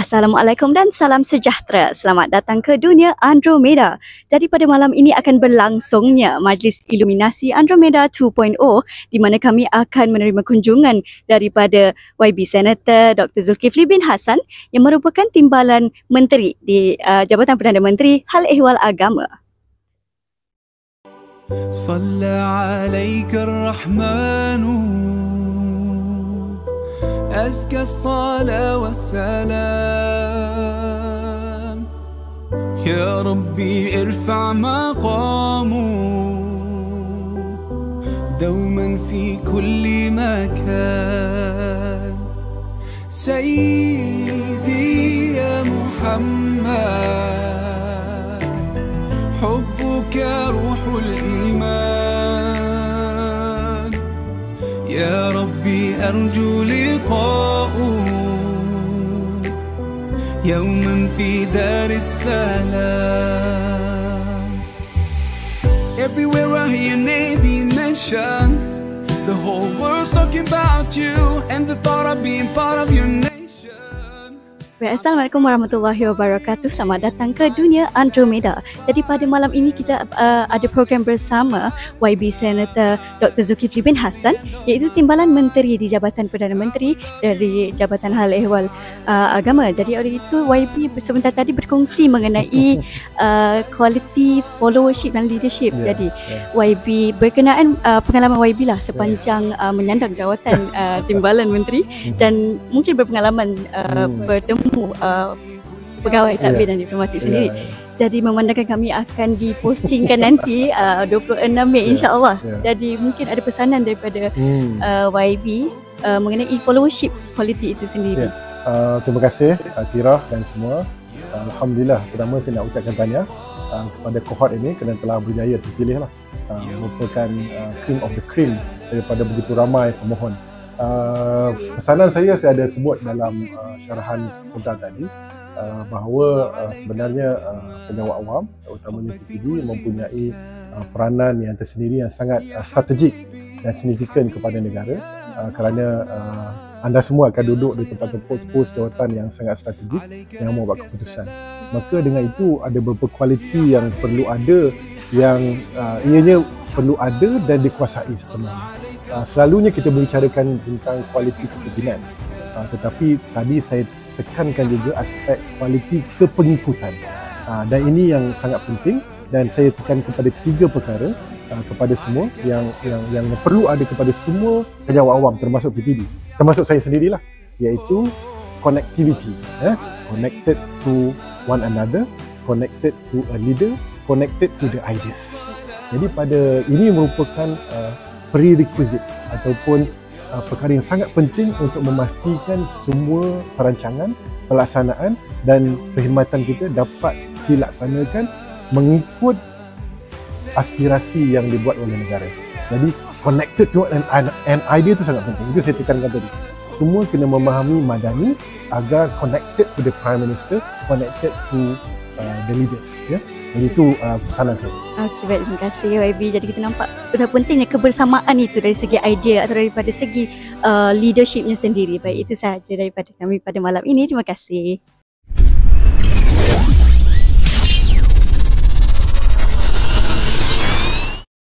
Assalamualaikum dan salam sejahtera. Selamat datang ke dunia Andromeda. Jadi pada malam ini akan berlangsungnya Majlis Iluminasi Andromeda 2.0 di mana kami akan menerima kunjungan daripada YB Senator Dr. Zulkifli bin Hassan yang merupakan timbalan menteri di Jabatan Perdana Menteri Hal Ehwal Agama. Salla alaika ar-Rahmanu أزكى الصلاة والسلام يا ربي ارفع مقامه دوما في كل مكان سيدي يا محمد حبك روح الإيمان يا ربي أرجو لقاءه يوما في دار السلام. Everywhere I hear your name being mentioned, the whole world's talking about you and the thought of being part of your nation. Assalamualaikum warahmatullahi wabarakatuh. Selamat datang ke dunia Andromeda. Jadi pada malam ini kita ada program bersama YB Senator Dr. Zulkifli bin Hassan, iaitu timbalan menteri di Jabatan Perdana Menteri dari Jabatan Hal Ehwal Agama. Jadi oleh itu YB sebentar tadi berkongsi mengenai quality followership dan leadership. Jadi YB berkenaan pengalaman YB lah sepanjang menyandang jawatan timbalan menteri dan mungkin berpengalaman bertemu pegawai tadbir dan diplomatik sendiri. Jadi memandangkan kami akan dipostingkan nanti 26 Mei insya-Allah. Jadi mungkin ada pesanan daripada YB mengenai followership quality itu sendiri. Terima kasih Tira dan semua. Alhamdulillah, pertama saya nak ucapkan tahniah kepada kohort ini kerana telah berjaya terpilih lah. Merupakan cream of the cream daripada begitu ramai pemohon. Pesanan saya ada sebut dalam syarahan sebentar tadi bahawa sebenarnya penjawat awam terutamanya CPD mempunyai peranan yang tersendiri yang sangat strategik dan signifikan kepada negara kerana anda semua akan duduk di tempat-tempat pos jawatan yang sangat strategik yang membuat keputusan. Maka dengan itu ada beberapa kualiti yang perlu ada yang ianya perlu ada dan dikuasai sebenarnya. Selalunya kita membicarakan tentang kualiti kepimpinan, tetapi tadi saya tekankan juga aspek kualiti kepengikutan, dan ini yang sangat penting dan saya tekan kepada 3 perkara kepada semua yang perlu ada kepada semua pejabat awam termasuk PTD, termasuk saya sendirilah, iaitu connectivity, connected to one another, connected to a leader, connected to the ideas. Jadi pada ini merupakan prerequisite ataupun perkara yang sangat penting untuk memastikan semua perancangan, pelaksanaan dan perkhidmatan kita dapat dilaksanakan mengikut aspirasi yang dibuat oleh negara. Jadi connected to an idea itu sangat penting. Itu saya tekankan tadi. Semua kena memahami Madani agar connected to the Prime Minister, connected to the leaders. Jadi itu pesanan saya. Okey, baik, terima kasih YB. Jadi kita nampak betapa pentingnya kebersamaan itu dari segi idea atau daripada segi leadershipnya sendiri. Baik, itu sahaja daripada kami pada malam ini. Terima kasih.